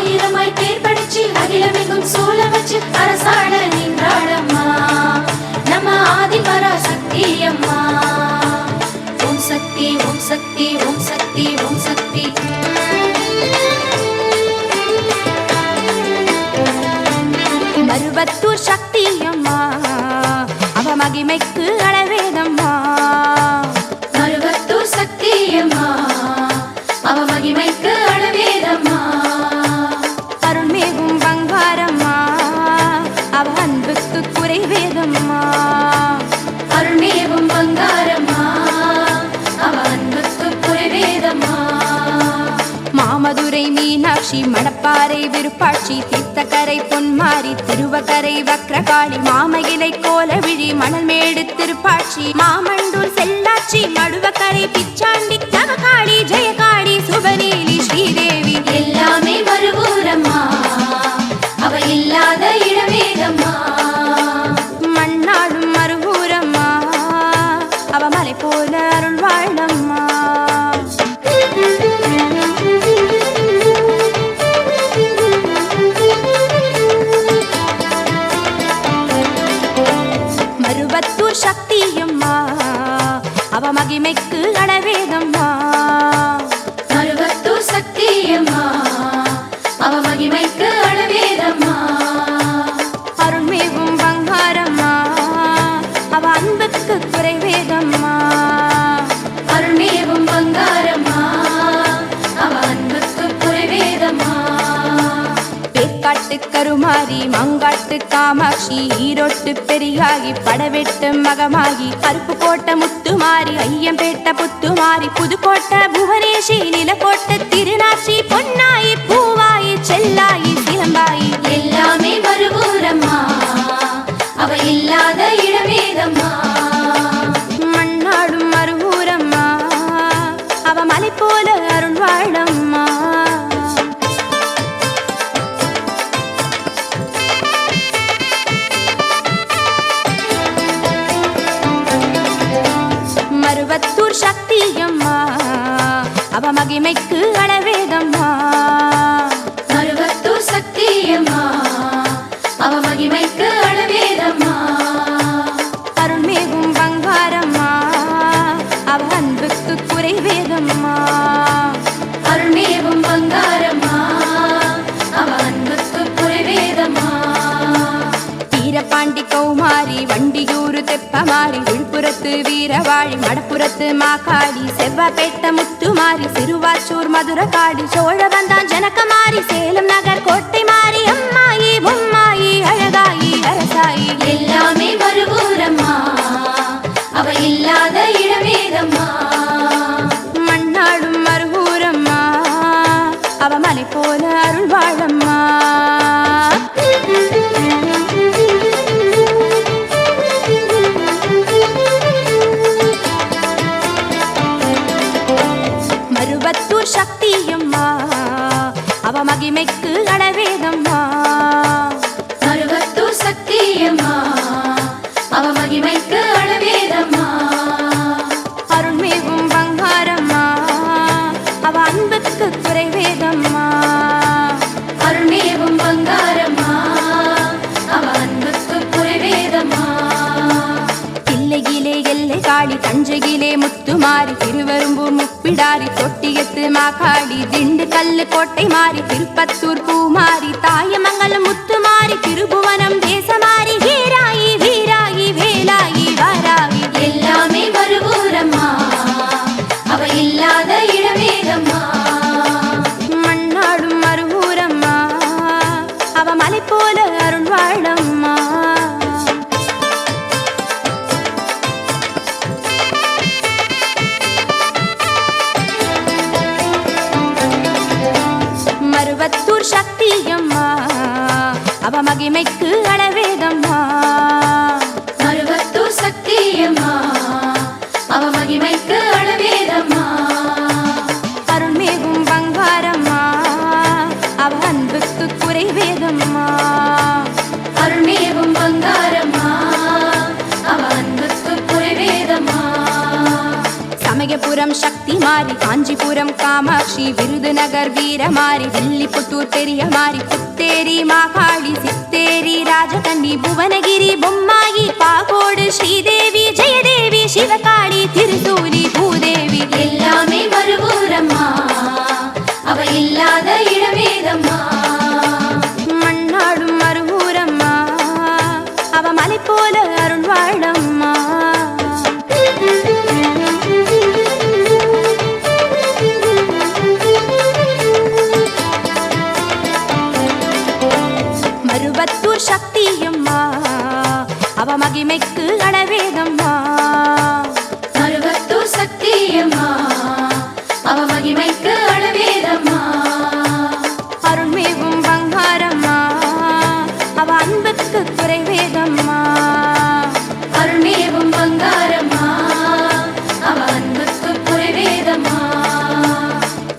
ஆயிரமாய் பேர் படிச்சு அகிலமெங்கும் சூழ வச்சு அரசாட நின்றாடம்மா நம்ம ஆதிபராசக்தி அம்மா. ஓம் சக்தி ஓம் சக்தி ஓம் சக்தி ஓம் சக்தி. மருவத்தூர் சக்தி அம்மா அவ மகிமைக்கு அளவேதம்மா. மருவத்தூர் சக்தி அம்மா அவ மகிமைக்கு அளவேதம்மா. அருள்மேகும் பங்காரம்மா அவ அன்புக்கு குறைவேதம்மா. அருள்மேகும் பங்காரம்மா அவ அன்புக்கு குறைவேதம்மா. மாமதுரை மீனாட்சி மணப்பாறை விருப்பாட்சி தீர்த்தக்கரை பொன்மாரி திருவக்கரை வக்ரகாளி மாமகிலை கோலவிழி மணல்மேடு திருப்பாட்சி மாமண்டூர் செல்லாட்சி மடுவக்கரை பிச்சாண்டி தவகாளி ஜெயகாளி சுபநீலி ஸ்ரீதேவி எல்லாமே மருவூரம்மா அவ இல்லாத இடமேதம்மா. மண்ணாடும் மருவூரம்மா அவ மலை போல அருள் வாழம்மா. மருவத்தூர் சக்தி அம்மா அவ மகிமைக்கு அளவேதம்மா. மருவத்தூர் சக்தி அம்மா அவ மகிமைக்கு அளவேதம்மா. அருள்மேகும் பங்காரம்மா அவ அன்புக்கு குறைவேதம்மா. அருள்மேவும் பங்காரம்மா அவ அன்புக்கு குறைவேதம்மா. பேக்காட்டு கருமாரி மங்காட்டு காமாட்சி ஈரோட்டு பெரியாகி படவெட்டு மகமாகி கருப்பு கோட்டை முத்துமாரி ஐயம்பேட்ட புத்துமாரி புதுக்கோட்டை புவனேஷி நிலக்கோட்டை திருநாச்சி பொன்னாயி பூவாயி செல்லாயி சிலம்பாயி எல்லாமே மருவூரம்மா அவ இல்லாத இடமேதம்மா. மண்ணாடும் மருவூரம்மா அவ மலை போல அருள் வாழம்மா. மருவத்தூர் சக்தி அம்மா அவ மகிமைக்கு அளவேதம்மா. மருவத்தூர் சக்தி அம்மா அவ மகிமைக்கு அளவேதம்மா. அருள்மேகும் பங்காரம்மா அவ அன்புக்கு குறைவேதம்மா. அருள்மேவும் பங்காரம்மா அவ அன்புக்கு குறைவேதம்மா. வீரபாண்டி கௌமாரி வண்டியூரு தெப்பமாரி விழுப்புரத்து வீரவாழி மடப்புரத்து மாக்காடி செவ்வாப்பேட்டை முத்துமாரி சிறுவாச்சூர் மதுரகாடி சோழவந்தான் ஜனகமாரி சேலம் நகர் கோட்டை மாறி அம்மாயி பொம்மாயி அழகாயி அரசாயி எல்லாமே மருவூரம்மா அவ இல்லாத இடமேதம்மா. மண்ணாடும் மருவூரம்மா அவ மலை போல அருள் வாழம்மா. மருவத்தூர் சக்தி அம்மா அவ மகிமைக்கு அளவேதம்மா. மருவத்தூர் சக்தி அம்மா அவ மகிமைக்கு அளவேதம்மா. அருள்மேகும் பங்காரம்மா அவ அன்புக்கு குறைவேதம்மா. அருள்மேவும் பங்காரம்மா அவ அன்புக்கு குறைவேதம்மா. தில்லையிலே எல்லை காளி தஞ்சையிலே முத்துமாரி திருவெரும்பூர் முப்பிடாரி தொட்டியத்து மாக்காடி திண்டுக்கல்லு கோட்டை மாறி திருப்பத்தூர் பூமாரி தாயமங்கலம் முத்துமாரி திருபுவனம் தேசமாரி வீராயி வீராயி வேலாயி வாராயி எல்லாமே மருவூரம்மா அவ இல்லாத இடமேதம்மா. மண்ணாடும் மருவூரம்மா அவ மலை போல அருள் வாழம்மா. மருவத்தூர் சக்தி அம்மா அவ மகிமைக்கு அளவேதம்மா. மருவத்தூர் சக்தி அம்மா அவ மகிமைக்கு அளவேதம்மா. அருள்மேகும் பங்காரம்மா அவ அன்புக்கு குறைவேதம்மா. அருள்மேவும் பங்காரம்மா அவ அன்புக்கு குறைவேதம்மா. சமயபுரம் சக்தி மாறி காஞ்சிபுரம் காமாட்சி விருதுநகர் வீரமாரி வில்லிபுத்தூர் பெரிய மாறி புத்தேரி மாகாளி சித்தேரி ராஜகன்னி புவனகிரி பொம்மாயி பாகோடு ஸ்ரீதேவி ஜெயதேவி சிவகாளி திருசூலி பூதேவி எல்லாமே மறுபூரம்மா அவ இல்லாத இடமேதம்மா மண்ணாடும் மறுபூரம்மா அவ மலை போல அருள் வாழம்மா மருவத்தூர் சக்தியம்மா அவ மகிமைக்கு அளவேதம்மா மருவத்தூர் சக்தியம்மா அவ மகிமைக்கு அளவேதம்மா அருள்மேவும் பங்காரம்மா அவ அன்புக்கு குறைவேதம்மா அருள்மேவும் பங்காரம்மா அவ அன்புக்கு குறைவேதம்மா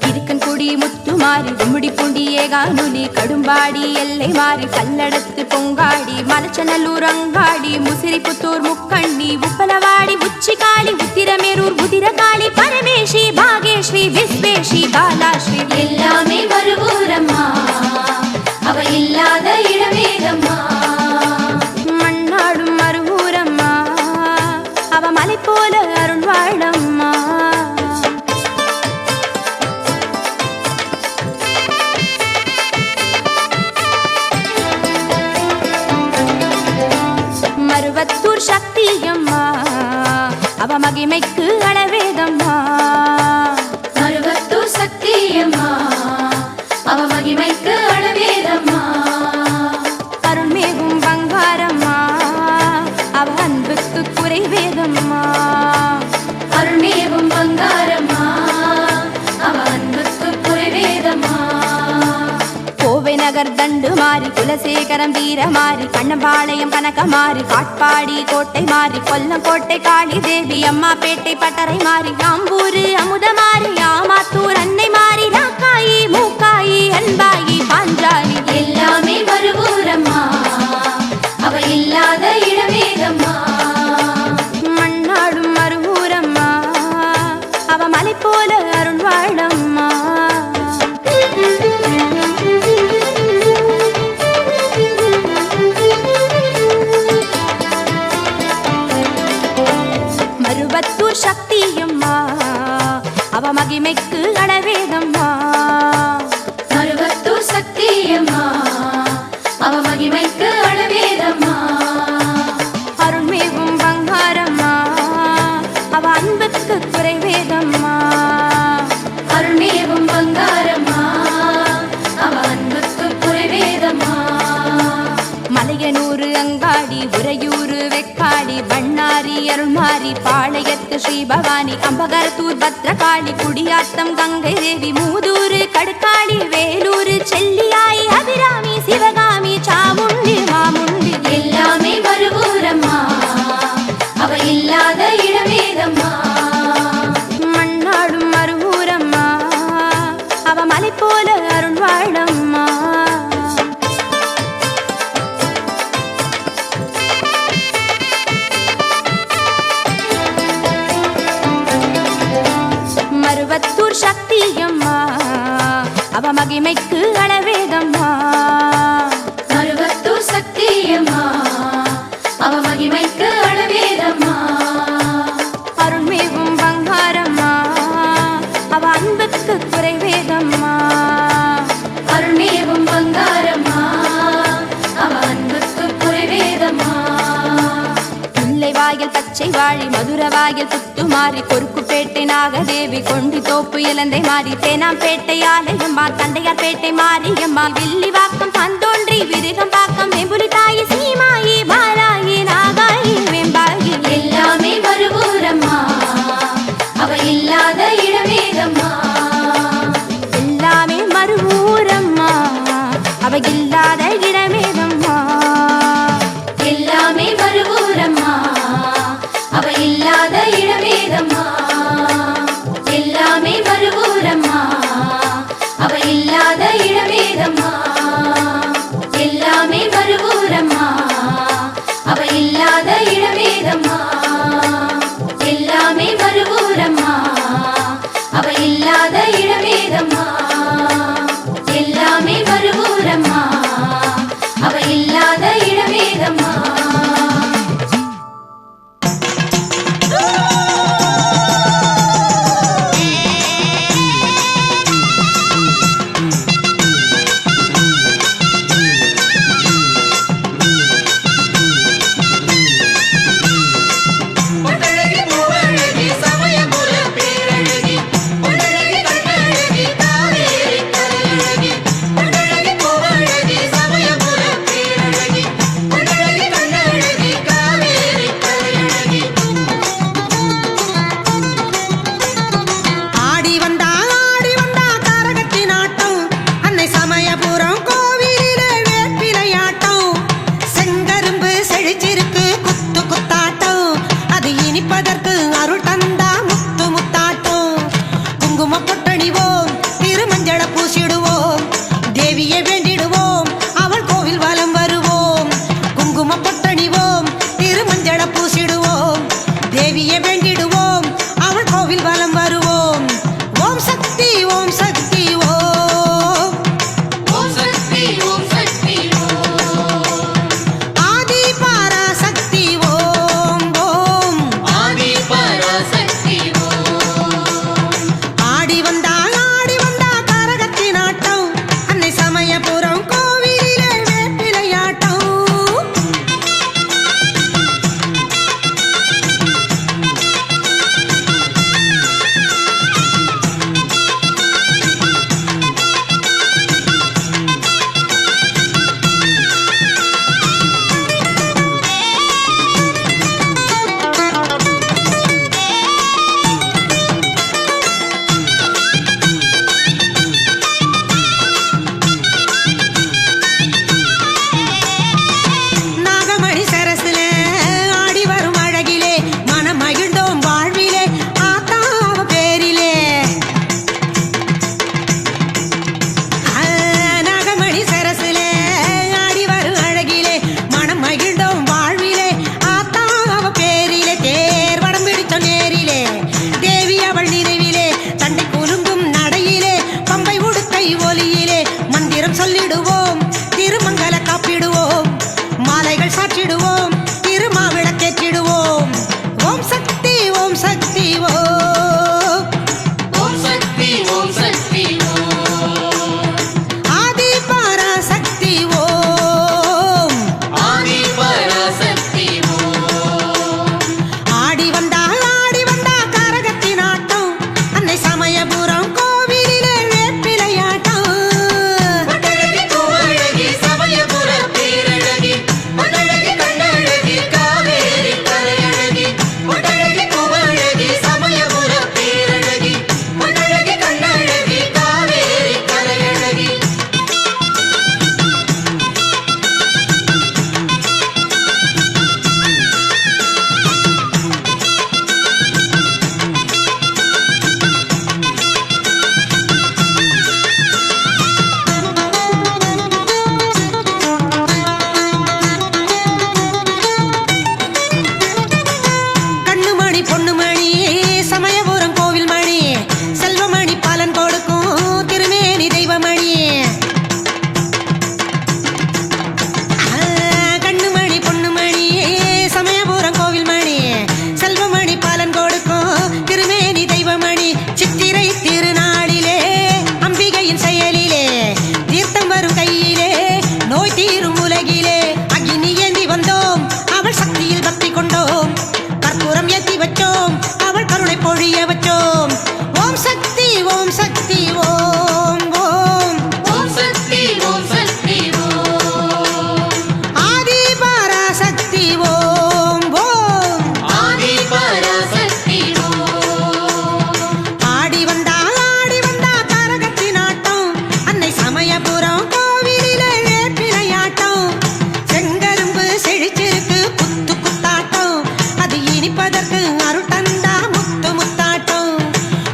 இருக்கன்குடி முத்துமாரி கும்முடி பூண்டி ஏகானுலி கடும்பாடி எல்லை மாறி கல்லடத்து பொங்காடி மலச்சநல்லூர் அங்காடி முசிறிபுத்தூர் முக்கண்ணி உப்பலவாடி உச்சிகாளி உத்திரமேரூர் உதிரகாளி பரமேஷி பாகேஸ்ரீ விஸ்வேஷி பாலாஸ்ரீ எல்லாமே மறுபூரம்மா அவ இல்லாத இடமேதம்மா மண்ணாடும் மறுபூரம்மா அவ மலை போல அருள் வாழம்மா மருவத்தூர் சக்தியம்மா அவ மகிமைக்கு அளவேதம்மா மருவத்தூர் சக்தியம்மா அவ மகிமைக்கு அளவேதம்மா அருள்மேவும் பங்காரம்மா அவ அன்புக்கு குறைவேதம்மா அருள்மேவும் பங்காரம்மா அவ அன்புக்கு குறைவேதம்மா கோவை நகர் தண்டு மாறி குலசேகரம் வீரமாறி கண்ணபாளையம் கனகமாறி காட்பாடி கோட்டை மாறி கொல்லங்கோட்டை காளி தேவி அம்மாப்பேட்டை பட்டறை மாறி ஆம்பூரு அமுதமாரி ஆமாத்தூர் அன்னை மாறி ராக்காயி மூக்காயி அன்பாயி பாஞ்சாலி எல்லாமே மறுபூரம்மா அவ இல்லாத இடமேதம்மா மண்ணாடும் மறுபூரம்மா அவ மலை போல அருள் வாழம்மா மருவத்தூர் சக்தியம்மா அவ மகிமைக்கு அளவேதம்மா மருவத்தூர் சக்தியம்மா அவ மகிமைக்கு அளவேதம்மா அருள்மேவும் பங்காரம்மா அவ அன்புக்கு குறைவேதம்மா அருள்மேவும் பங்காரம்மா அவ அன்புக்கு குறைவேதம்மா மலையனூர் அங்காடி உறையூர் வெக்காடி பண்ணாரி அருள்மாரி பாளையத்து ஸ்ரீபவானி அம்பகரத்தூர் பத்ரகாளி குடியாத்தம் கங்கை தேவி மூதூர் கடுக்காளி வேலூர் செல்லியாய் அபிராமி சிவகாமி சாமுண்டி மாமுண்டி எல்லாமே மறுபூரம்மா அவ இல்லாத இடமேதம்மா மண்ணாடும் மறுபூரம்மா அவ மலை போல அருள் வாழம்மா மருவத்தூர் சக்தியம்மா அவ மகிமைக்கு அளவேதம்மா மருவத்தூர் சக்தியம்மா அவ மகிமைக்கு அளவேதம்மா அருள்மேவும் பங்காரம்மா அவ அன்புக்கு குறைவேதம்மா அருள்மேவும் பங்காரம்மா அவ அன்புக்கு குறைவேதம்மா முல்லைவாயில் பச்சை வாழி மதுரவாயில் புத்துமாரி கொருக்குப்பேட்டை நாகதேவி கொண்டி தோப்பு இலந்தை மாறி தேனாம்பேட்டை ஆலயம்மா தண்டையார்பேட்டை மாரியம்மா வில்லிவாக்கம் பந்தோன்றி விருகம்பாக்கம் வெம்புலி தாயி சீமாயி பாலாயி நாகாயி வெம்பாயி எல்லாமே மறுபூரம்மா அவ இல்லாத இடமேதம்மா எல்லாமே மறுபூரம்மா அவ இல்லாத இடமேதம்மா எல்லாமே மறுபூரம்மா அவ இல்லாத இடமேதம்மா எல்லாமே மறுபூரம்மா அவ இல்லாத இடமேதம்மா எல்லாமே மறுபூரம்மா அவ இல்லாத இடமேதம்மா எல்லாமே மறுபூரம்மா அவ மணியோசை ஒலியிலே மந்திரம் சொல்லிடுவோம், திருமங்கல காப்பிடுவோம், மாலைகள் சாற்றிடுவோம், திருமாவிளக்கேற்றிடுவோம். ஓம் சக்தி ஓம் சக்தி ஓம், ஓம் சக்தி ஓம் சக்தி ஓம், ஆதி பராசக்தி ஓம், ஆதி பராசக்தி ஓம். ஆடி வந்தா காரகத்தின் ஆட்டம், அன்னை சமயபுரம் கோவிலிலே வேப்பிலையாட்டம். பொட்டழகி பூவழகி சமயபுர பேரழகி, பொட்டழகி கண்ணழகி காவேரி கரையழகி, பொட்டழகி பூவழகி சமயபுர பேரழகி, பொட்டழகி கண்ணழகி காவேரி கரையழகி. கண்ணுமணி பொண்ணுமணி சமயபுரம் கோவில் மணி, செல்வமணி பலன் கொடுக்கும் திருமேனி தெய்வமணி. கண்ணுமணி பொண்ணுமணி சமயபுரம் கோவில் மணி, செல்வமணி பலன் கொடுக்கும் திருமேனி தெய்வமணி. சித்திரை திருநாளிலே அம்பிகையின் செயலிலே தீர்த்தம் வரும் கையிலே நோய் தீரும் உலகிலே அக்னி ஏந்தி வந்தோம், அவள் சக்தியில் பக்தி கொண்டோம், கற்பூரம் ஏத்தி வச்சோம், அவள் கருணை பொழிய வச்சோம். ஓம் சக்தி ஓம் சக்தி ஓம் ஓம், ஓம் சக்தி ஓம் சக்தி ஓம், ஆதி பராசக்தி ஓம் ஓம். ஆதி பராசக்தி ஓம். ஆடி வந்தா காரகத்தின் ஆட்டம், அன்னை சமயபுரம் கோவிலிலே வேப்பிலையாட்டம். செங்கரும்பு செழிச்சிருக்கு குத்து குத்தாட்டம், அது இனிப்பதற்கு அருட்டண்டா முத்து முத்தாட்டம்.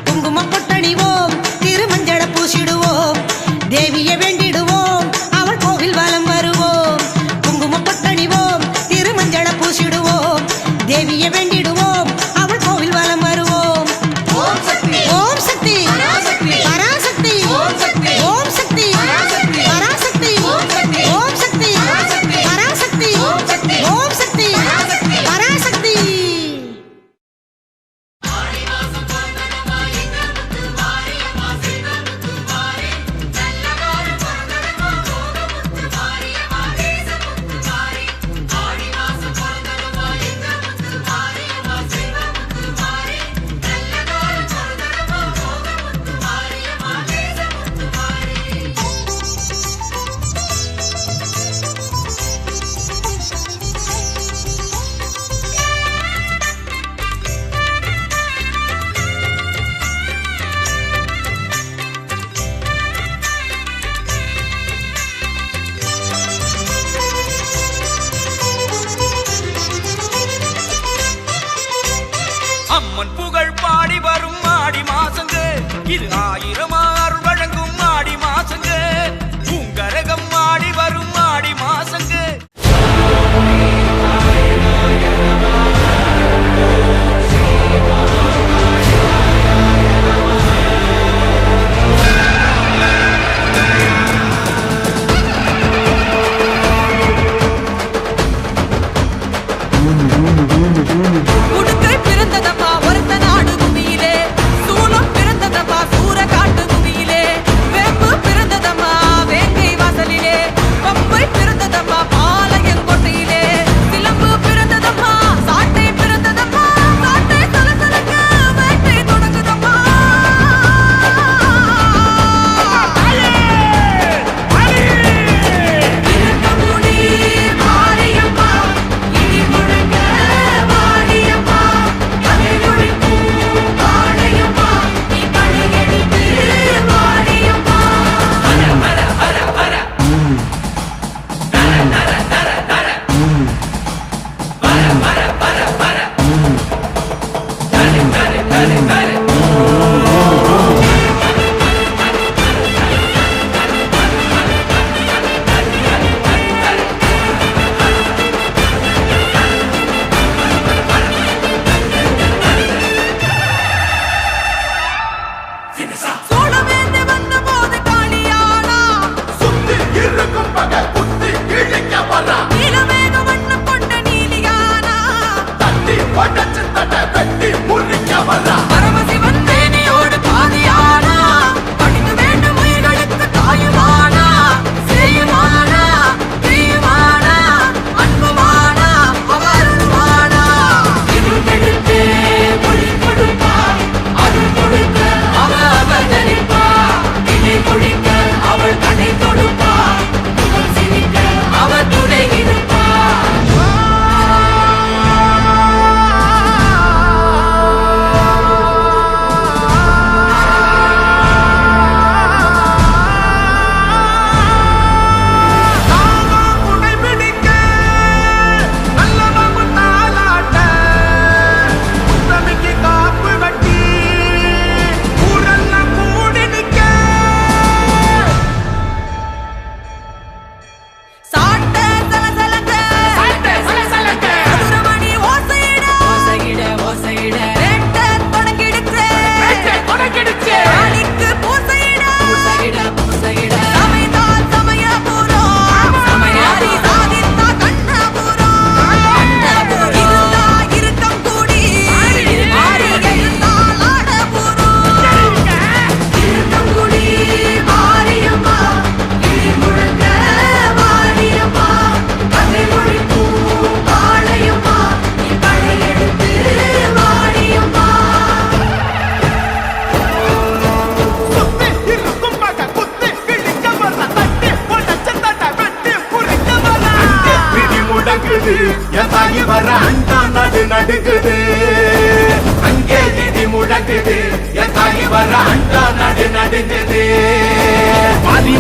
குங்கும பொட்டணிவோம், திருமஞ்சள பூசிடுவோம், தேவியை வேண்டிடுவோம், அவள் கோவில் வலம் வருவோம். குங்கும பொட்டணிவோம், திருமஞ்சள பூசிடுவோம், தேவியை வேண்டிடுவோம், அவள் கோவில் வலம் வருவோம். ஓம் சக்தி ஓம் சக்தி பராசக்தி பராசக்தி ஓம் சக்தி ஓம் சக்தி பராசக்தி பராசக்தி ஓம் சக்தி ஓம் சக்தி பராசக்தி பராசக்தி ஓம் சக்தி ஓம் சக்தி பராசக்தி பராசக்தி. ஆடி மாசம்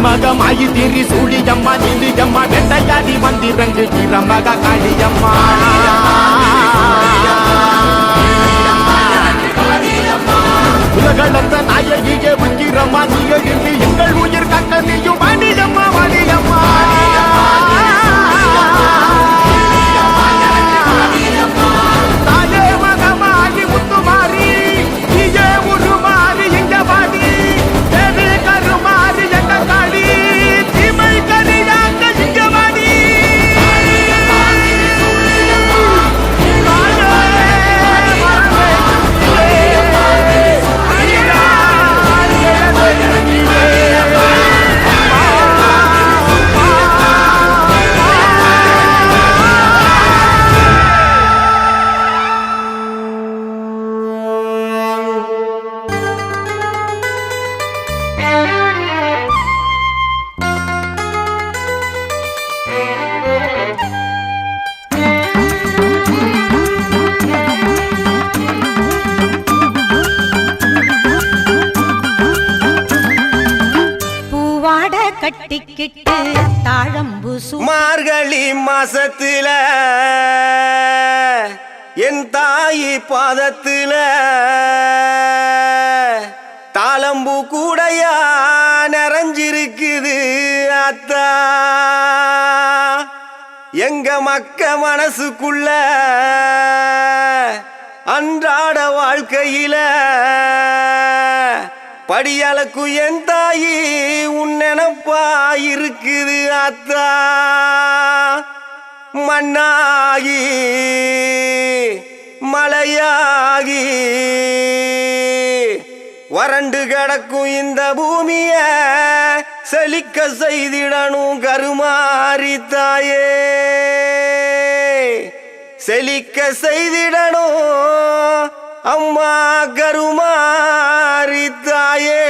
மக மாயி திரி சூழியம்மா நீலியம்மா வெட்டையாடி வந்திரங்கு வீரமக காளியம்மா உலகளந்த நாயகியே உக்கிரம்மா நீ எழுந்து எங்கள் உயிர் கக்க நீயும் வாணியம்மா வாணியம்மா தாயே மகமாகி முத்துமாரி நீயே உருமாறி எங்க வாடி தேவி கருமாறி எங்க காடி தீமை கரியாக்க இங்க வாடி கட்டிக்கிட்டு தாழம்பு மார்கழி மாசத்துல என் தாயி பாதத்துல தாளம்பூ கூடையா நிறைஞ்சிருக்குது அத்தா எங்க மக்க மனசுக்குள்ள அன்றாட வாழ்க்கையில படியளக்கு என் தாயி உன் நினப்பா இருக்குது அத்தா மண்ணாகி மலையாகி வறண்டு கிடக்கும் இந்த பூமிய செழிக்க செய்திடணும் கருமாரி தாயே செழிக்க செய்திடணும் அம்மா கருமாரி தாயே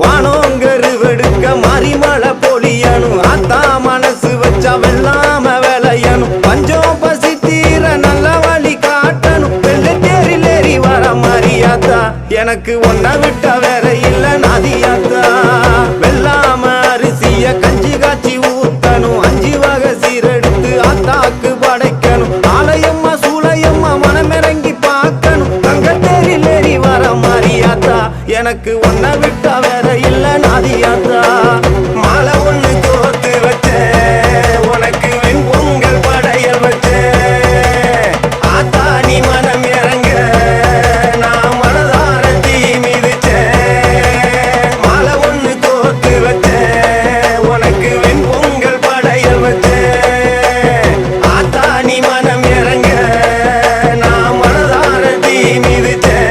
வானோங்கரு வெடுக்க மாரிமலை பொழியணும் ஆத்தா மனசு வச்சா வெள்ளாம விளையணும் பஞ்சம் பசி தீர நல்ல வழி காட்டணும் வெள்ளை தேரிலேறி வர மாரியாத்தா எனக்கு ஒன்ன விட்ட வேற இல்ல நாதியாத்தா வெள்ளாம அரிசிய கஞ்சி காய்ச்சி ஊத்தணும் 5 வகை சீரெடுத்து ஆத்தாக்கு படைக்கணும் ஆலயம்மா சூளையம்மா மனமிறங்கி பார்க்கணும் தங்க தேரிலேறி வர மாரியாத்தா எனக்கு ஒன்ன விட்ட வேற இல்ல நாதியாத்தா மாலை ஒண்ணு கோர்த்து வச்சேன் உனக்கு வெண்பொங்கல் படையல் வச்சேன் ஆத்தா நீ மனம் இறங்க நான் மனதார தீ மிதிச்சேன் மாலை ஒண்ணு கோர்த்து வச்சேன் உனக்கு வெண்பொங்கல் படையல் வச்சேன் ஆத்தா நீ மனம் இறங்க நான் மனதார தீ மிதிச்சேன்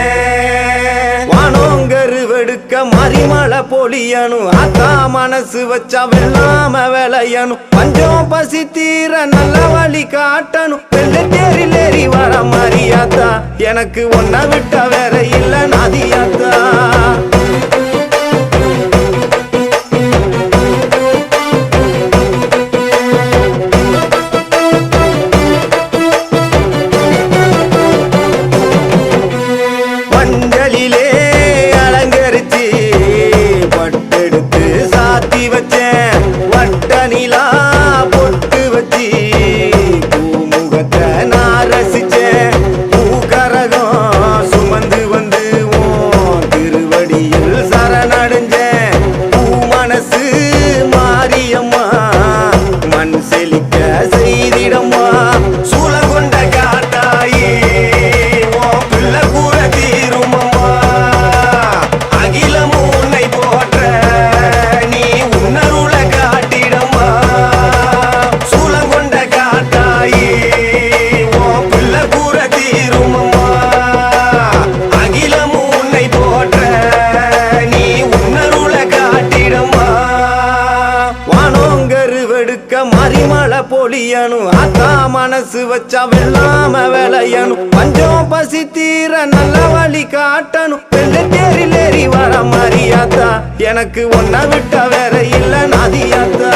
வானோங்கரு வெடுக்க மரிமலை பொழியணும் ஆத்தா மனசு வச்சா வெள்ளாம விளையணும் பஞ்சம் பசி தீர நல்ல வழி காட்டணும் வெள்ளை தேரிலேறி வர மாரியாத்தா எனக்கு ஒன்ன விட்ட வேற இல்ல நாதியாத்தா மஞ்சளிலே அலங்கரிச்சு பட்டெடுத்து சாத்தி வச்சேன் வட்ட நிலா பொட்டு வச்சு பூமுகத்தை நான் ரசிச்சேன் பூகரகம் சுமந்து வந்து உன் திருவடியில் சரணடைஞ்சேன் பூ மனசு மாரியம்மா மண் செழிக்க செய்திடம்மா சூழ கொண்ட காட்டாயி உன் பிள்ளை கூற தீருமம்மா அகிலமும் உன்னை போற்ற நீ உன்னருள காட்டிடம்மா சூழ கொண்ட காட்டாயி உன் பிள்ளை கூற தீருமம்மா அகிலமும் உன்னை போற்ற நீ உன்னருள காட்டிடம்மா வானோங்கரு வெடுக்க மரிமலை பொழியணும் ஆத்தா மனசு வச்சா வெள்ளாம விளையணும் பஞ்சம் பசி தீர நல்ல வழி காட்டணும் வெள்ளை தேரிலேறி வர மாரியாத்தா எனக்கு ஒன்ன விட்ட வேற இல்ல நாதியாத்தா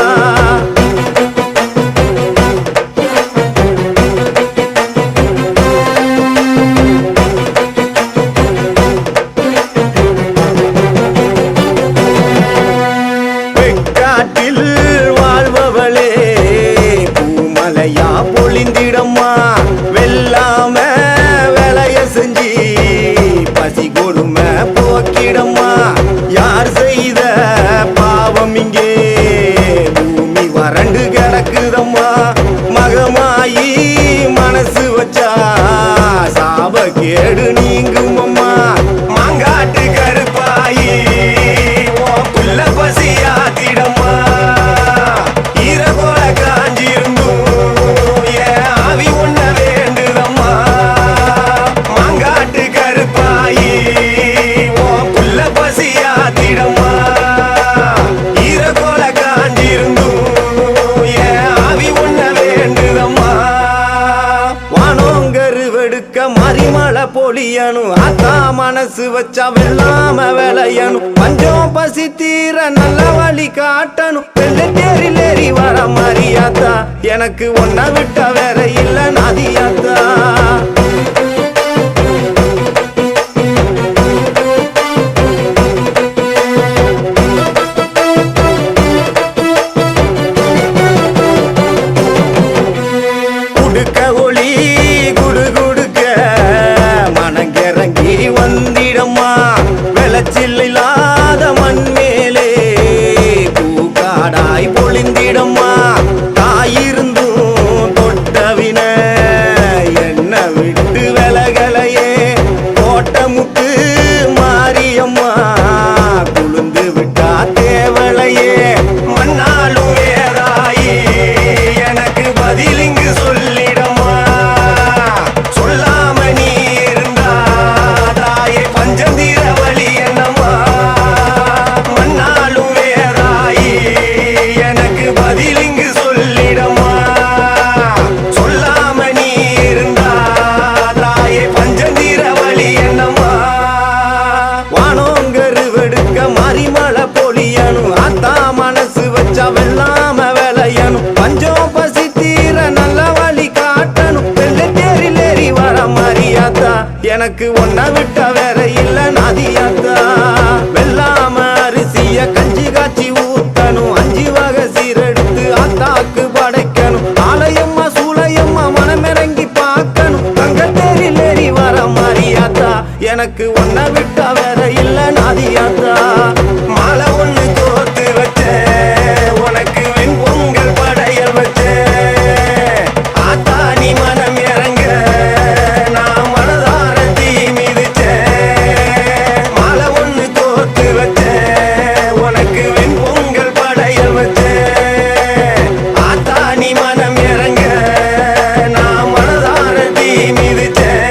கேடு நீங்கும் அம்மா மாங்காட்டு கருப்பாயி உன் புள்ள பசியாத்திடம்மா ஈரகோல காஞ்சிருந்தும் என் ஆவி உண்ண வேண்டுதம்மா மாங்காட்டு கருப்பாயி உன் புள்ள பசியாத்திடம்மா ஈரகோல காஞ்சிருந்தும் என் ஆவி உண்ண வேண்டுதம்மா வானோங்கருவெடுக்க மறிமலை பொழியணும் ஆத்தா மனசு வச்சா வெள்ளாம விளையணும் பஞ்சம் பசி தீர நல்ல வழி காட்டணும் வெள்ளை தேரிலேறி வர மரியாத்தா எனக்கு ஒன்ன விட்ட வேற இல்ல நதியாத்தா குடுக்க ஒளி குடு குடுக்க மனங்கிறங்கி வந்திடம்மா விளைச்சில் இல்லாத மண் மேலே பூக்காடாய் பொழிந்திடம்மா தாயிருந்தும் தொட்டவின என்ன விட்டு விலகலையே கோட்டமுக்கு மாரியம்மா குளுந்து விட்டா தேவலையே மண்ணாலும் வேறாயி எனக்கு பதில் இங்கு சொல்லிடம்மா சொல்லாம நீ இருந்தா தாயே பஞ்சந்தீர வழி என்னம்மா மண்ணாலும் வேறாயி எனக்கு பதில் இங்கு சொல்லிடம்மா சொல்லாம நீ இருந்தா தாயே பஞ்சந்தீர வழி என்னம்மா வானோங்கருவெடுக்க மறிமலை பொழியணும் ஆத்தா மனசு வச்சா வெள்ளாம விளையணும் பஞ்சம் பசி தீர நல்ல வழி காட்டணும் வெள்ளை தேரிலேறி வர மரியாத்தா எனக்கு ஒன்ன விட்ட வேற இல்ல நதியாத்தா வெள்ளாம அரிசிய கஞ்சி காய்ச்சி ஊத்தணும் 5 வகை சீரெடுத்து ஆத்தாக்கு படைக்கணும் ஆலயம்மா சூளையம்மா மனமிறங்கி பார்க்கணும் தங்க தேரிலேறி வர மரியாத்தா எனக்கு ஒன்ன விட்ட வேற இல்ல நதியாத்தா மாலை ஒண்ணு கோர்த்து வச்சேன் உனக்கு வெண்பொங்கல் படையல் வச்சேன் ஆத்தா நீ மனம் இறங்க நான் மனதார தீ மிதிச்சேன் மாலை ஒண்ணு கோர்த்து வச்சேன் உனக்கு வெண்பொங்கல் படையல் வச்சேன் ஆத்தா நீ மனம் இறங்க நான் மனதார தீ மிதிச்சேன்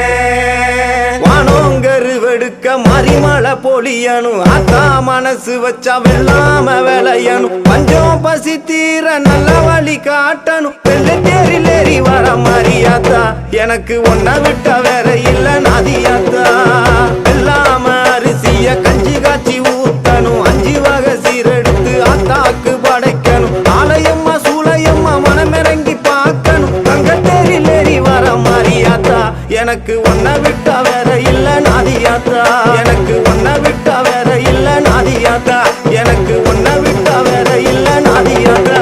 வானோங்கருவெடுக்க மறிமலை பொழியணும் ஆத்தா மனசு வச்சா வெள்ளாம விளையணும் பஞ்சம் பசி தீர நல்ல வழி காட்டணும் வெள்ளை தேரிலேறி வர மரியாத்தா எனக்கு ஒன்ன விட்ட வேற இல்ல நதியாத்தா வெள்ளாம அரிசிய கஞ்சி காய்ச்சி ஊத்தணும் 5 வகை சீரெடுத்து ஆத்தாக்கு படைக்கணும் ஆலயம்மா சூளையம்மா மனமிறங்கி பார்க்கணும் தங்க தேரிலேறி வர மரியாத்தா எனக்கு ஒன்ன விட்ட வேற இல்ல நதியாத்தா எனக்கு ஒன்ன விட்ட வேற இல்ல நதியாத்தா எனக்கு ஒன்ன விட்ட வேற இல்ல நதியாத்தா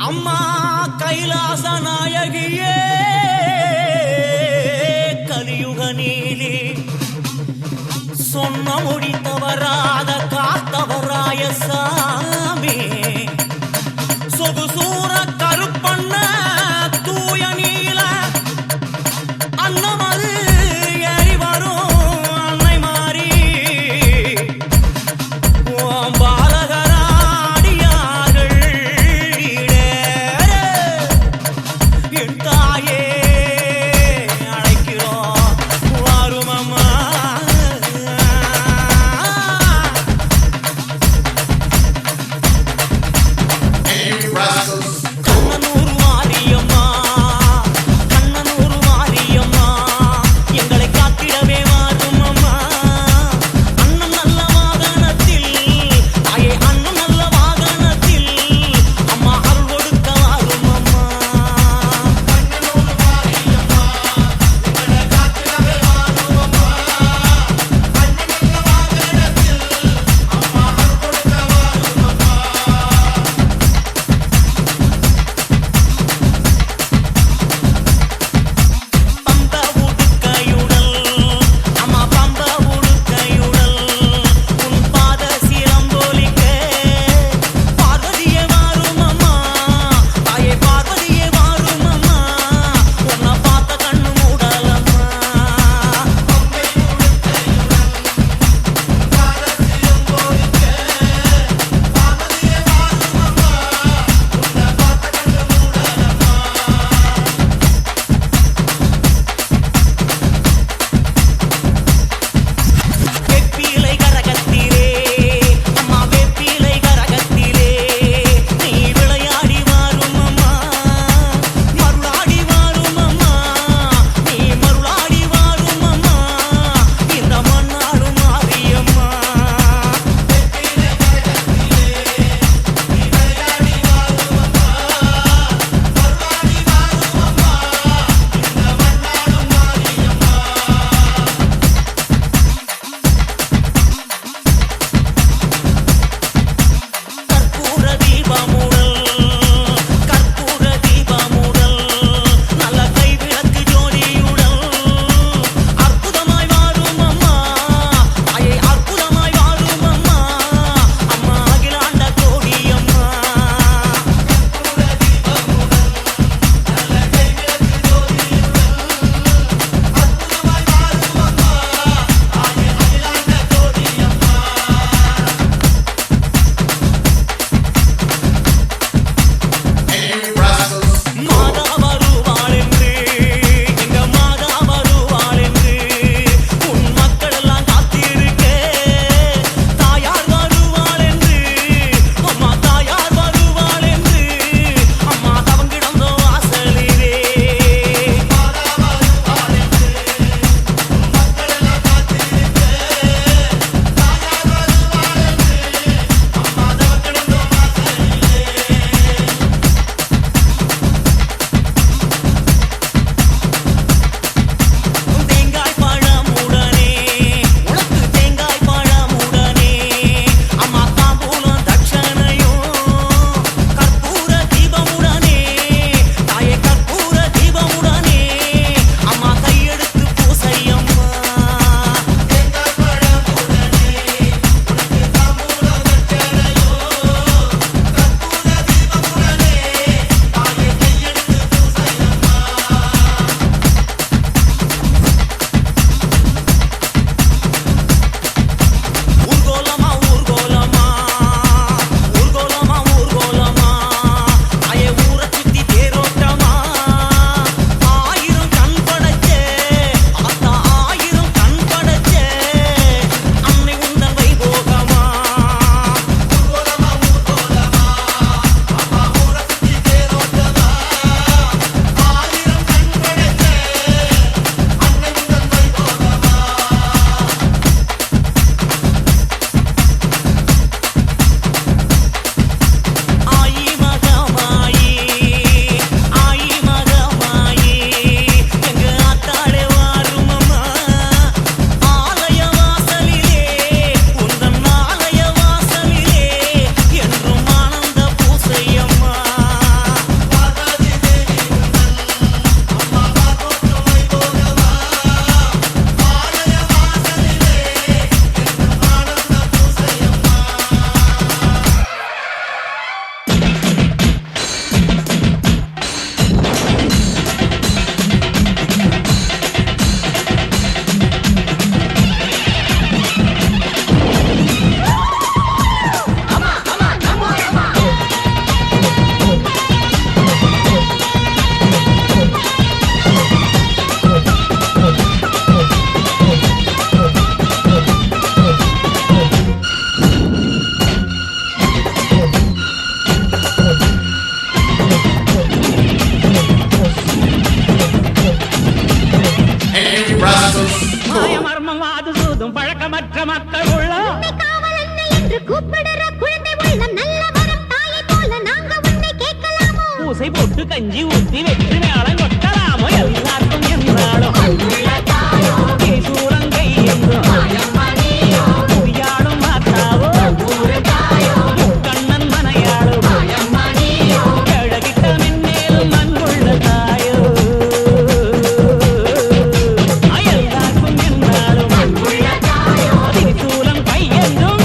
அம்மா கைலாச நாயகியே கலியுக நீலி சொன்ன மொழி தவறாத காத்தவராய சாமி சொகுசூர கருப்பண்ண தூய நீல அன்னமது ஏறி வரும் அன்னை மாறி பாலகராடியார்கள் என் தாயே அழைக்கிறோம் வாருமம்மா மாயமர்மம் அது சூதும் பழக்கமற்ற மக்கள் உள்ள பூசை போட்டு கஞ்சி ஊத்தி வெற்றி மேளம் கொட்டலாமோ எல்லாருக்கும் என்றாலும் சூரங்கை என்றும் புரியாடும் மாத்தாவோ கண்ணன் மனையாளும் கிழகிட்ட மென்மேலும் அன்புள்ள தாயோ எல்லாருக்கும் என்றாலும் திரிசூலம் கையென்றும்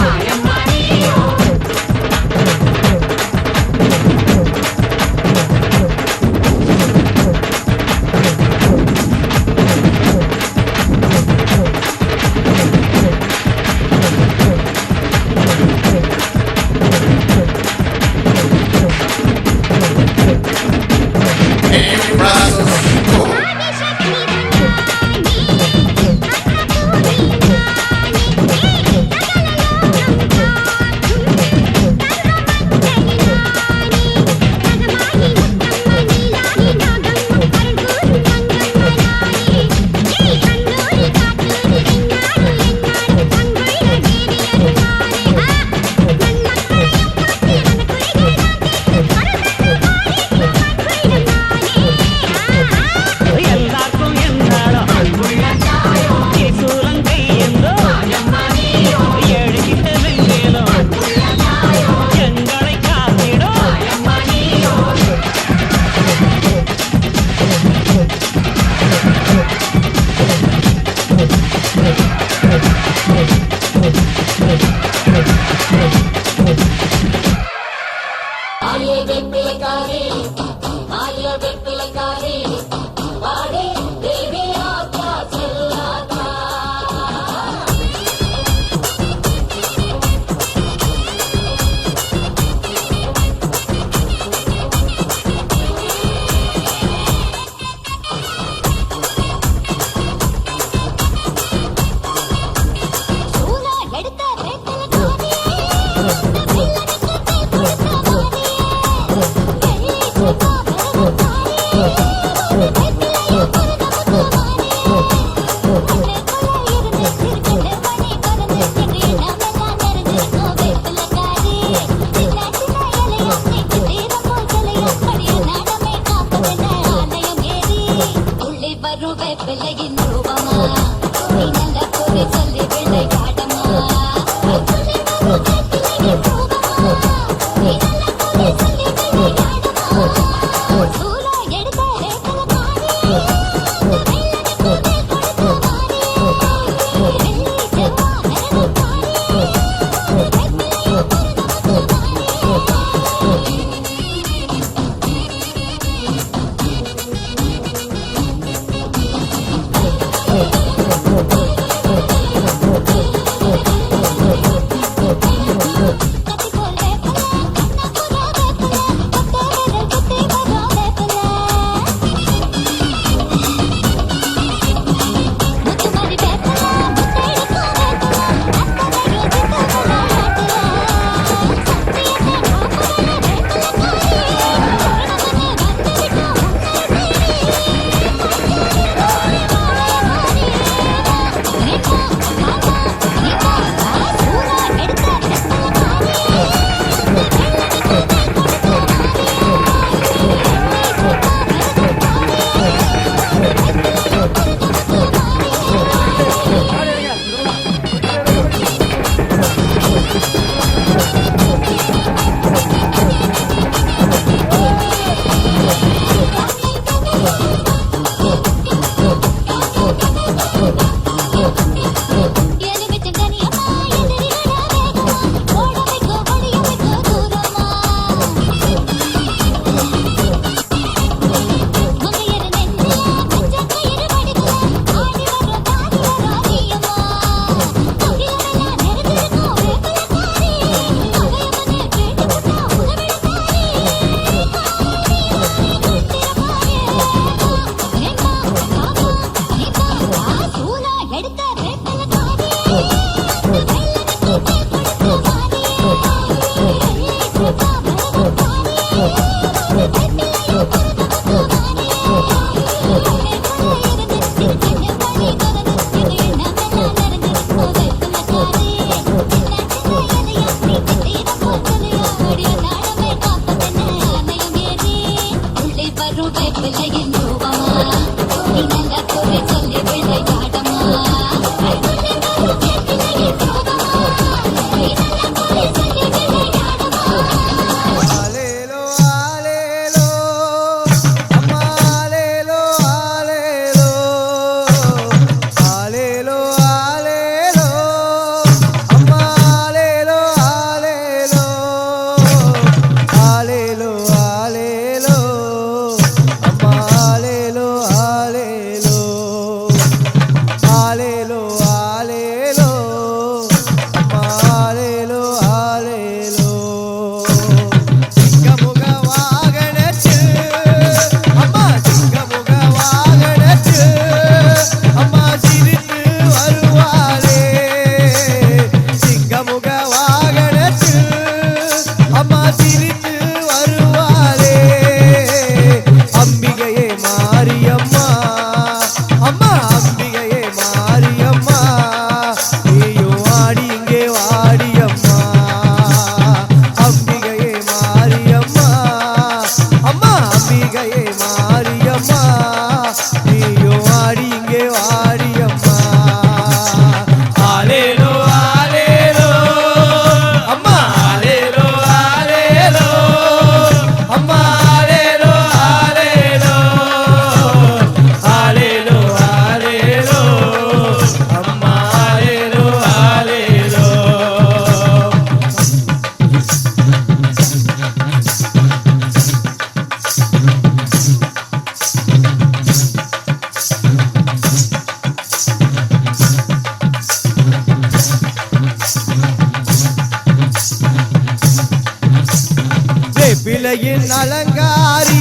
வேப்பிலையின் அலங்காரி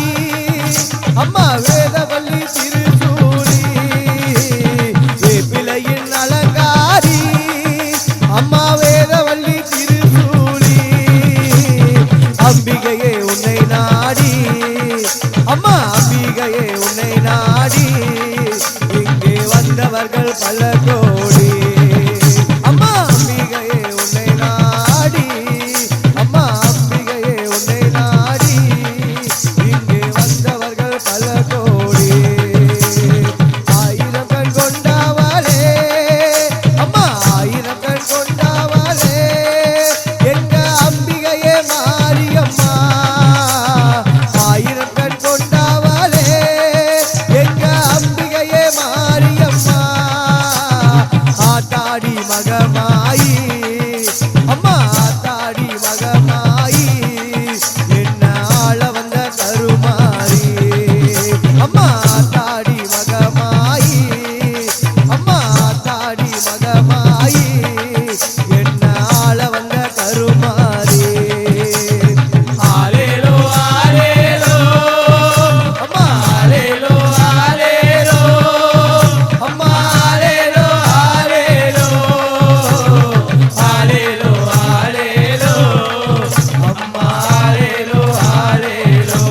அம்மா வேதவல்லி திருச்சூடி வேப்பிலையின் அலங்காரி அம்மா வேதவல்லி திருச்சூடி அம்பிகையே உன்னை நாடி அம்மா அம்பிகையே உன்னை நாடி இங்கே வந்தவர்கள் பல கோடி அம்மா அம்பிகையே உன்னை நாடி அம்மா அம்பிகையே உன்னை நாடி இங்கே வந்தவர்கள் பல கோடி ஆயிரம் கண் கொண்டவளே அம்மா ஆயிரம் கண் கொண்டவளே எங்க அம்பிகையே மாரியம்மா ஆயிரம் கண் கொண்டவளே எங்க அம்பிகையே மாரியம்மா ஆத்தாடி மகமாயி அம்மா ஆத்தாடி மகமாயி என்ன ஆள வந்த கருமாரி அம்மா ஆத்தாடி மகமாயி அம்மா ஆத்தாடி மகமாயி என்ன ஆள வந்த கருமாரி ஆலேலோ ஆலேலோ அம்மா ஆலேலோ ஆலேலோ அம்மா ஆலேலோ ஆலேலோ ஆலேலோ ஆலேலோ அம்மா ஆலேலோ ஆலேலோ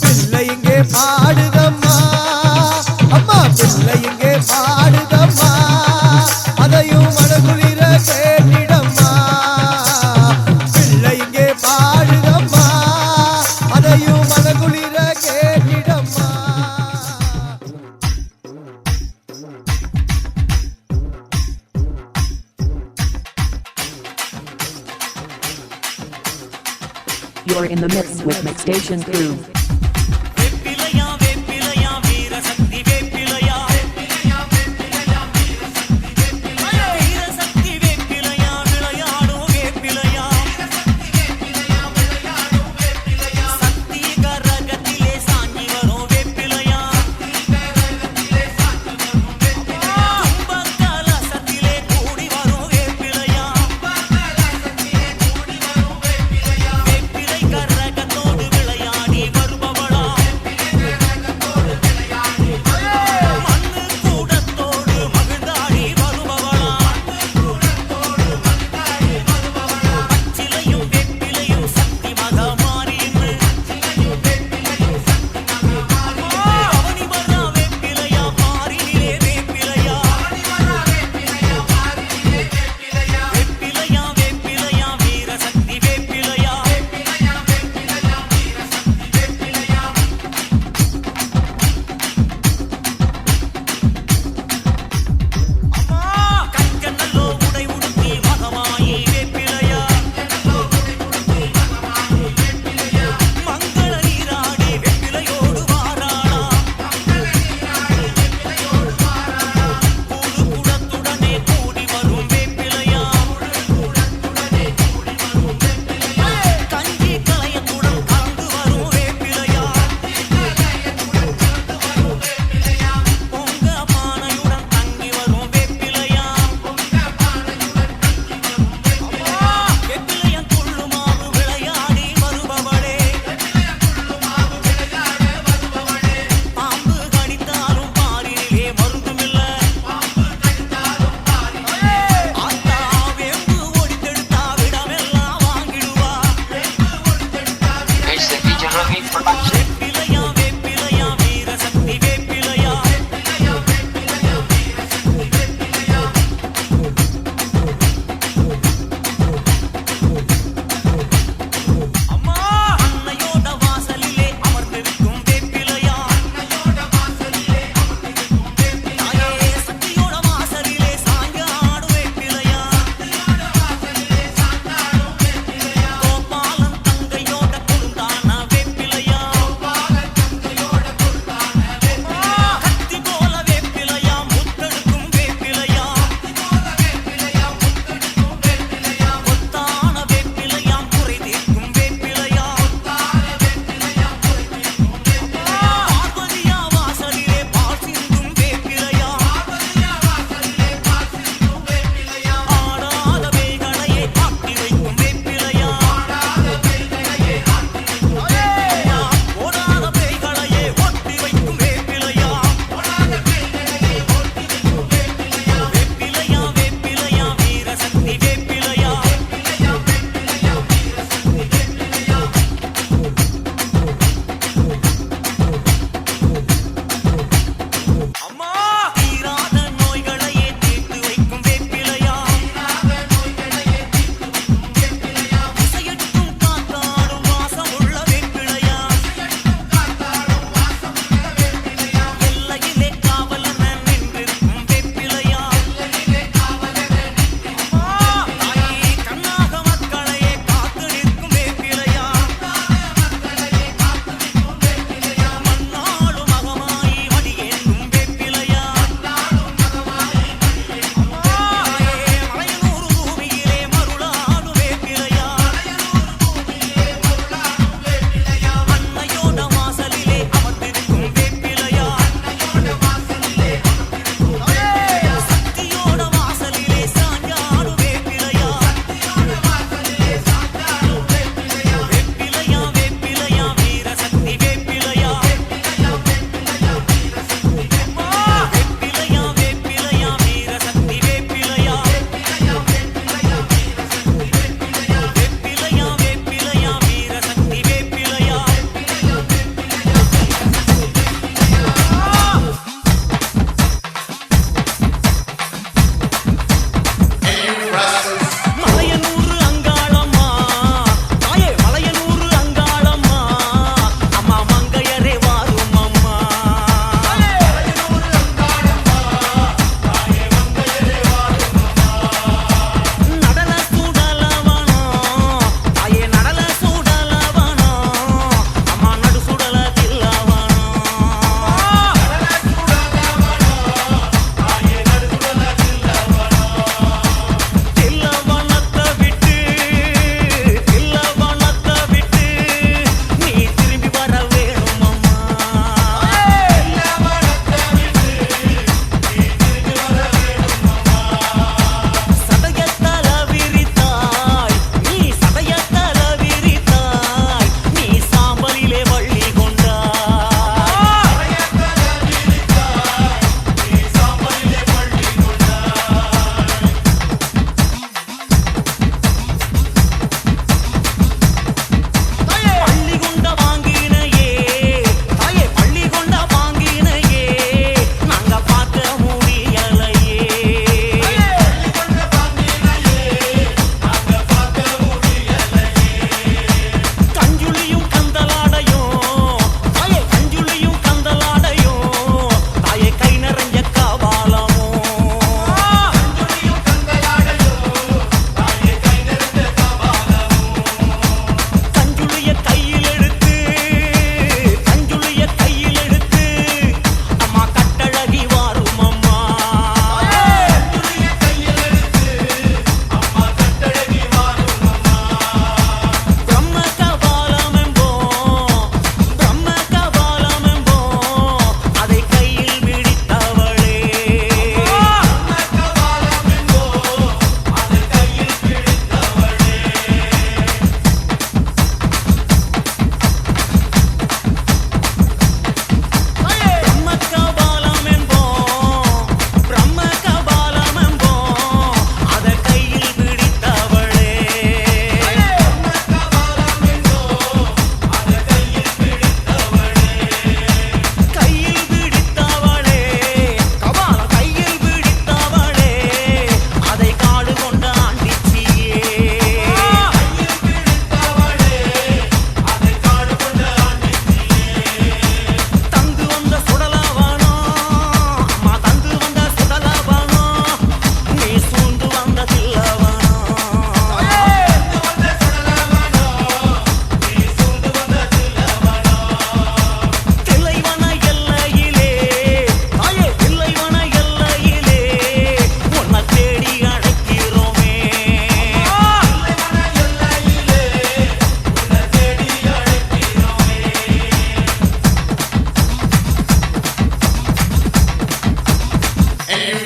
பிள்ளை இங்கே பாடுதம்மா அம்மா பிள்ளை இங்கே பாடுதம்மா அதையும் மனகுளிர கேட்டிடம்மா பிள்ளை இங்கே பாடுதம்மா அதையும் மனகுளிர கேட்டிடம்மா You're in the mix with Mixstation Crew. வேப்பிலையா வேப்பிலையா வீர சக்தி வேப்பிலையா வீர சக்தி வேப்பிலையா விளையாடும் வேப்பிலையா சக்தி கரகத்திலே சாஞ்சி வரும் வேப்பிலையா கும்பகலசத்திலே கூடி வரும் வேப்பிலையா வேப்பிலை கரகத்தோடு விளையாடி வரும்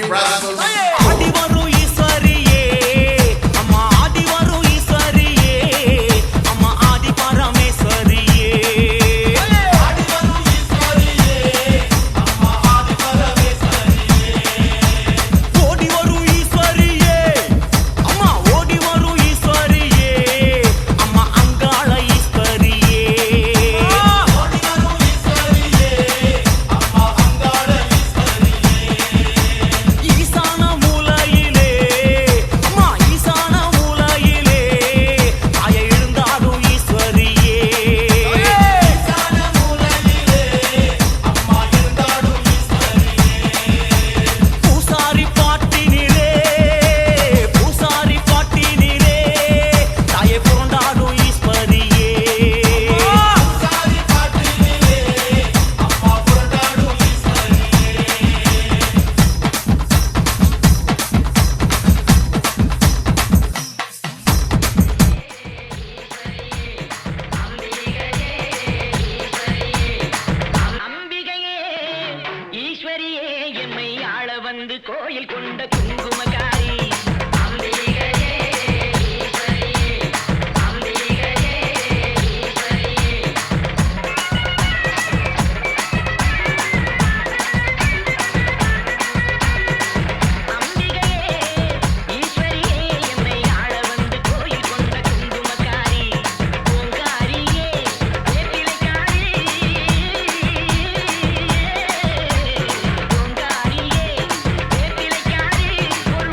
ஆடி வரும் ஈஸ்வரியே அம்மா ஆடி வரும் ஈஸ்வரியே அம்மா ஆதி பரமேஸ்வரியே ஆடி வரும் ஈஸ்வரியே அம்மா ஆதி பரமேஸ்வரியே ஓடி வரும் ஈஸ்வரியே அம்மா ஓடி வரும் ஈஸ்வரியே அம்மா அங்காள ஈஸ்வரியே ஓடி வரும் ஈஸ்வரியே அம்மா அங்காள ஈசான மூலையிலே அம்மா ஈசான மூலையிலே தாயை எழுந்தாடும் ஈஸ்வரியே ஈசான மூலையிலே அம்மா எழுந்தாடும் ஈஸ்வரியே பூசாரி பாட்டினிலே தாயை புரண்டாடும் ஈஸ்வரியே பூசாரி பாட்டினிலே அம்மா புரண்டாடும் அம்பிகையே ஈஸ்வரியே எம்மை ஆள வந்து கோயில் கொண்ட குங்குமக்காரி அம்பிகையே ஈஸ்வரியே அம்பிகையே ஈஸ்வரியே அம்பிகையே ஈஸ்வரியே எம்மை ஆள வந்து கோயில் கொண்ட குங்குமக்காரி பூங்காரியே வேப்பிலைக்காரி பூங்காரியே வேப்பிலைக்காரி ஒரு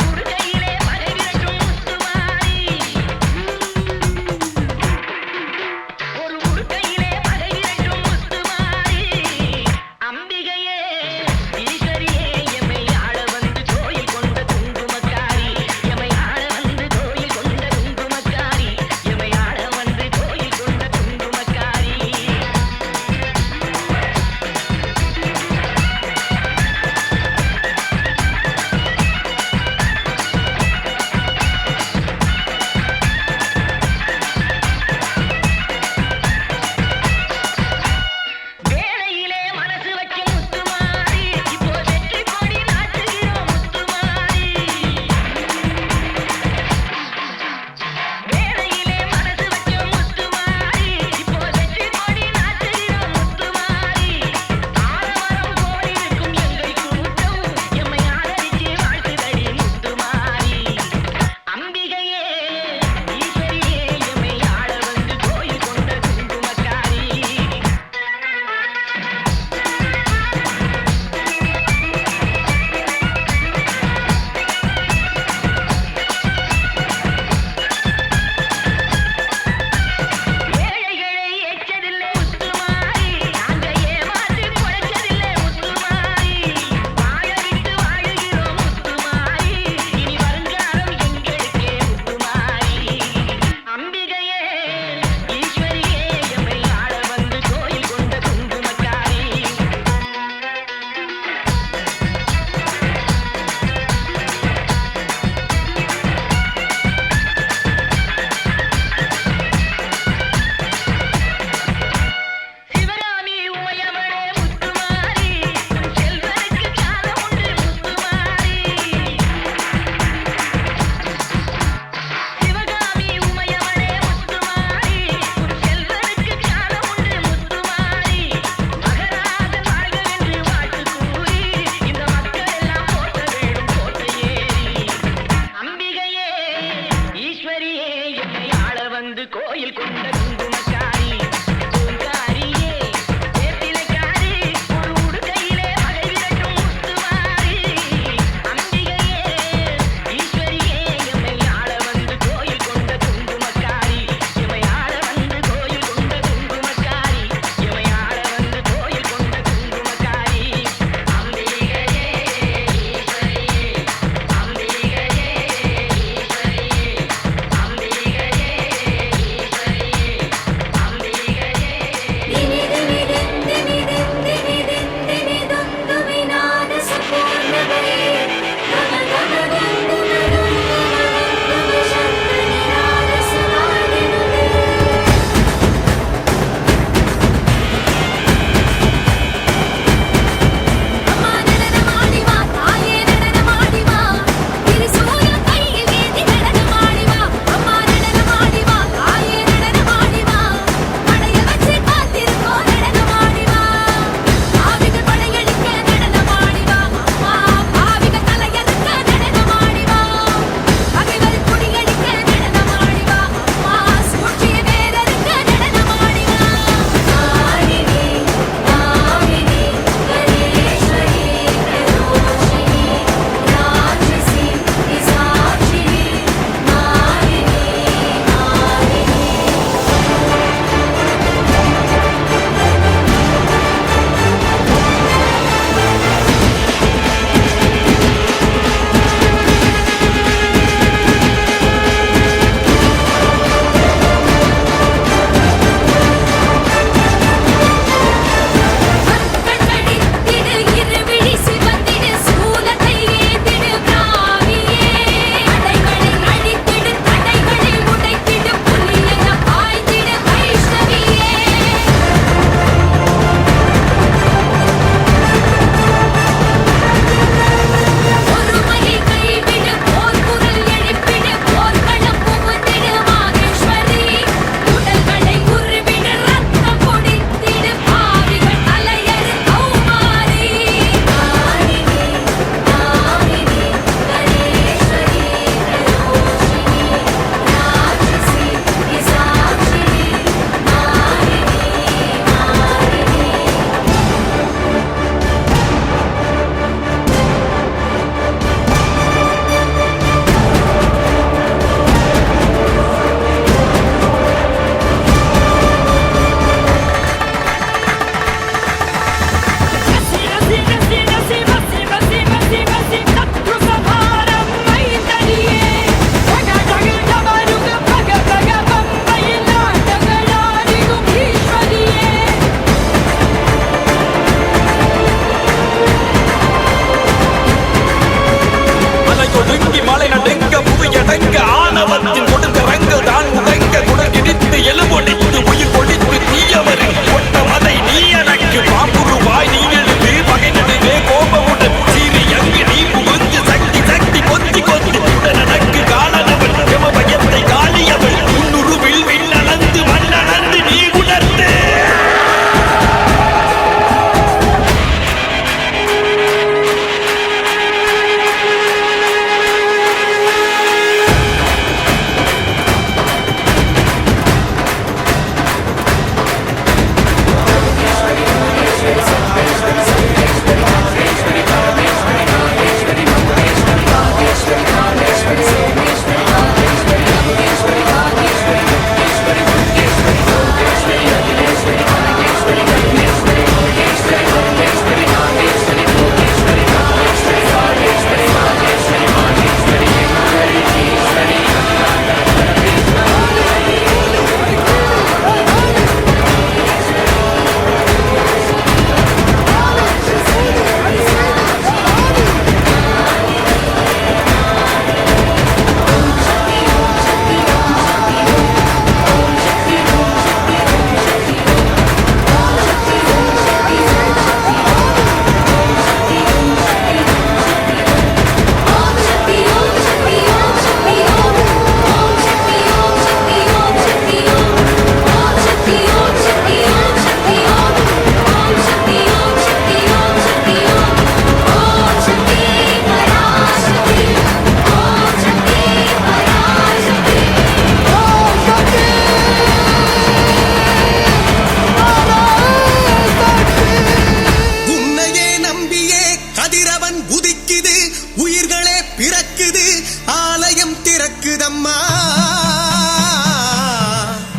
ஆணவத்தின் கொடுக்க ரங்க தான் உடைக்க குடல் இடித்து எலும்பொடித்து உயிர் கொடித்து தீயவர் ஒட்டம் அதை நீ எனக்கு பாம்புருவாய் நீ எழுது பகை நடுவே கோபமுடன் சீறி அங்கு நீ புகுந்து சக்தி சக்தி கொத்தி கொத்தி உடனக்கு காலனவள் எம பயத்தை காலியவள் உன்னுருவில் விண்ணளந்து மண்ணளந்து நீ உணர்ந்து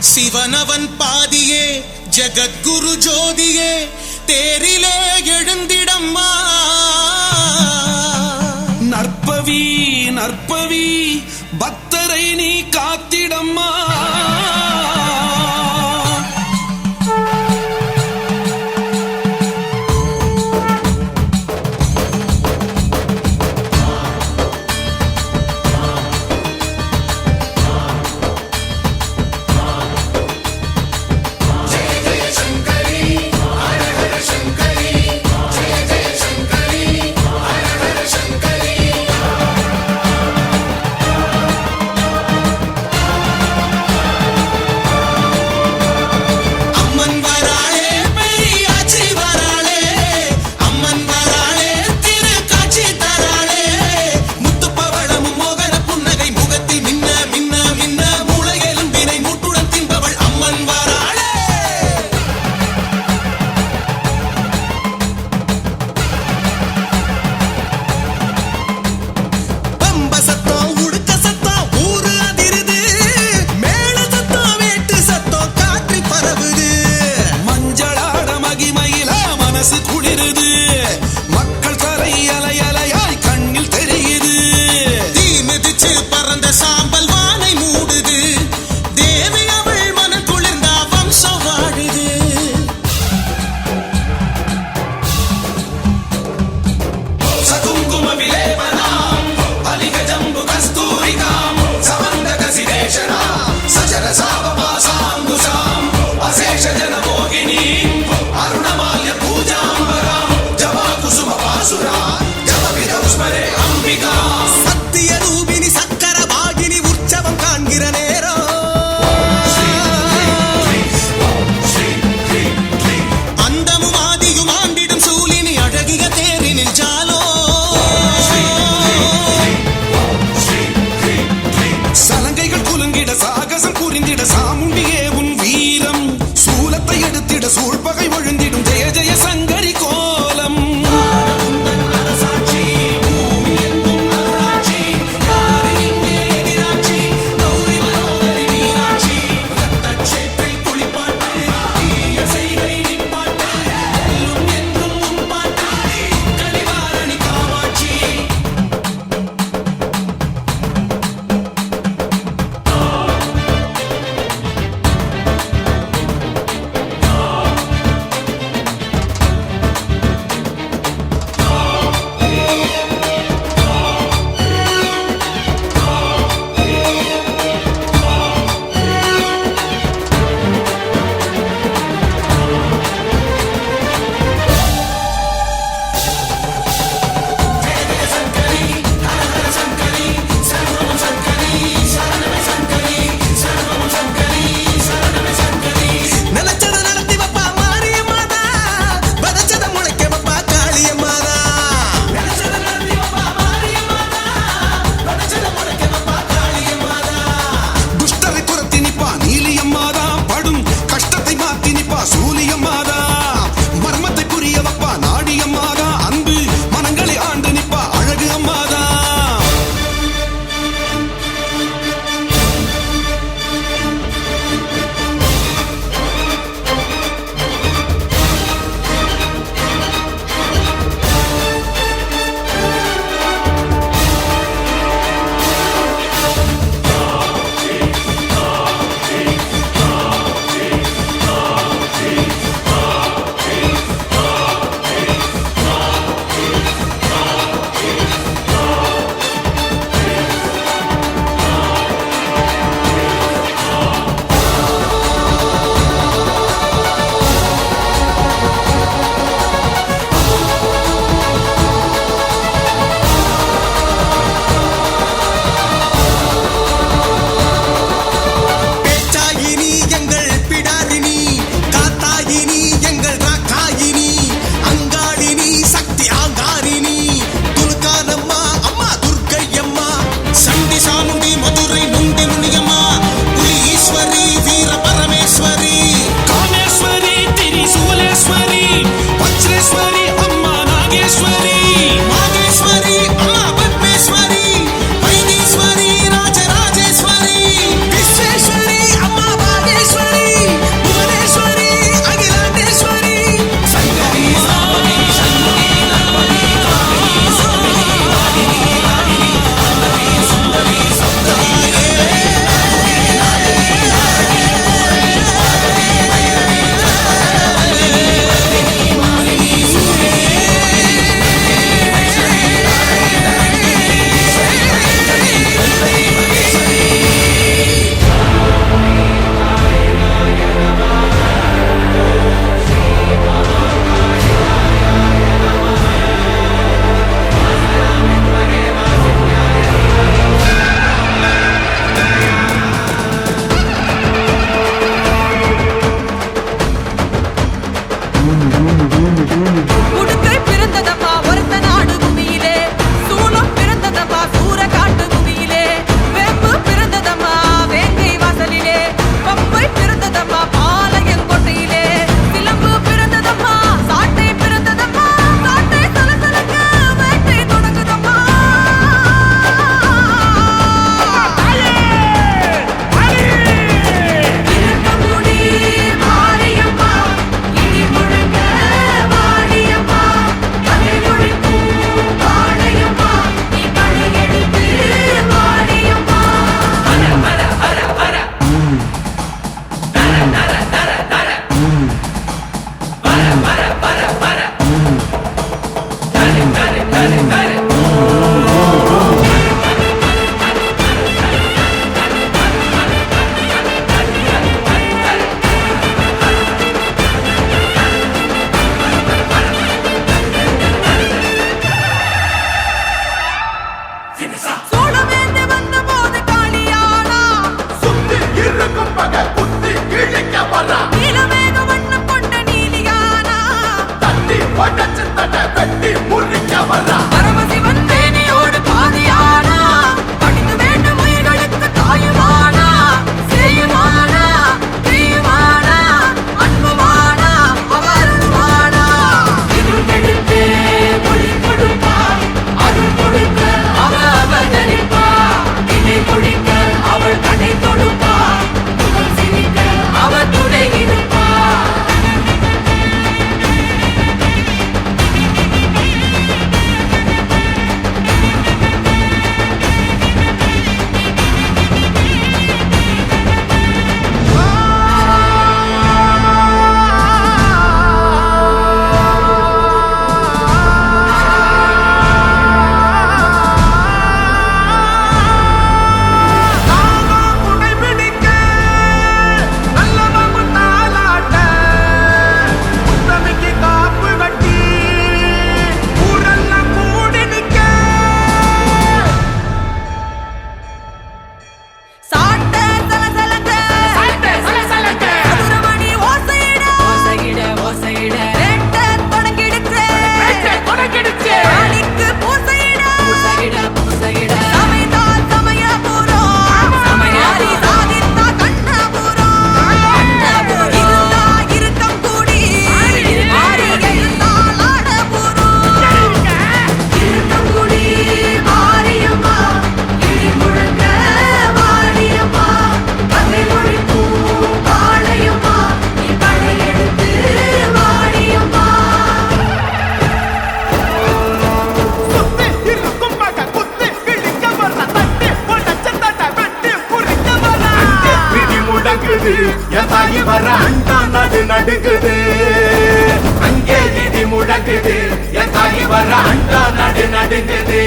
சிவனவன் பாதியே ஜகத்குரு ஜோதியே தேரிலே எழுந்திடம்மா நற்பவி நற்பவி பக்தரை நீ காத்திடம்மா நடுங்குது அங்கே இடி முழங்குது என் தாய் வர அண்டா நடுங்குது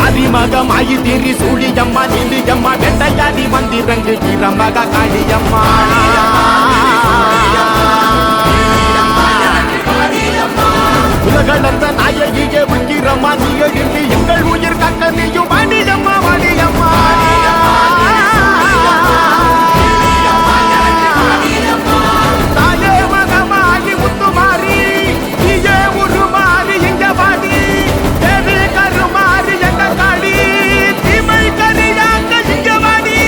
ஆதிமகமாயி திரி சூழியம்மா நீலியம்மா வெண்டையாடி வந்திரங்கு வீரமக காளியம்மா உலகளந்த நாயகியே உயிரம்மா நீ எழுந்து எங்கள் உயிர் கக்க நீயும் வாணியம்மா வாணியம்மா தாயே மகமாகி முத்துமாரி நீயே உருமாறி இங்க வாடி தேவி கருமாறி எங்க காளி தீமை கரியாங்க இங்க வாடி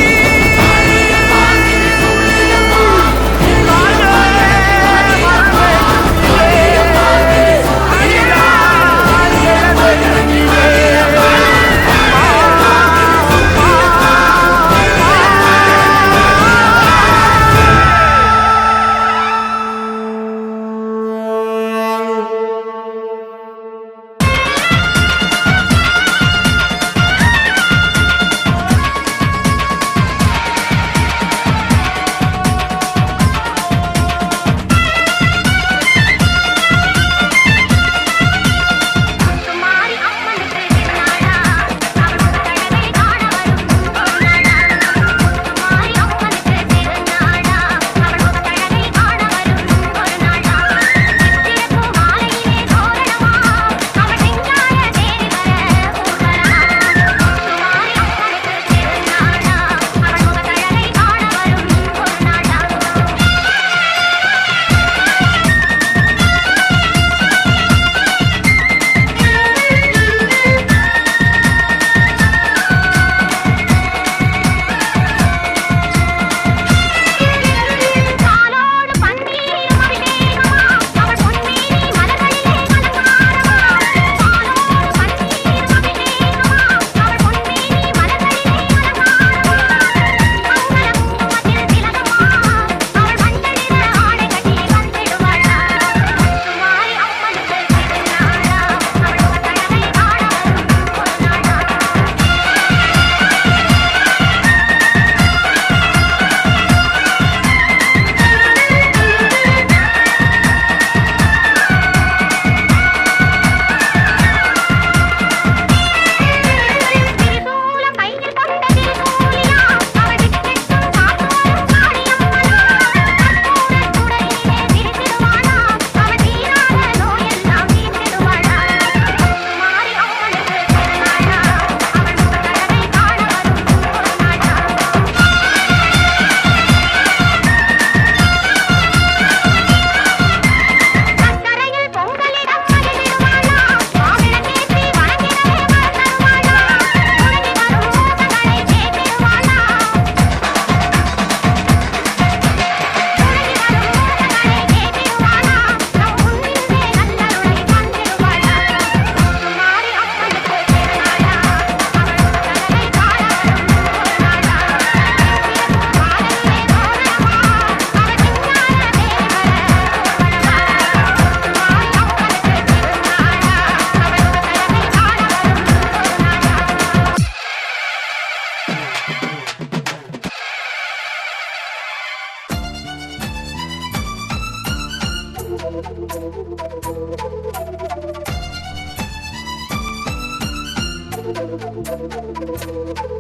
Thank you.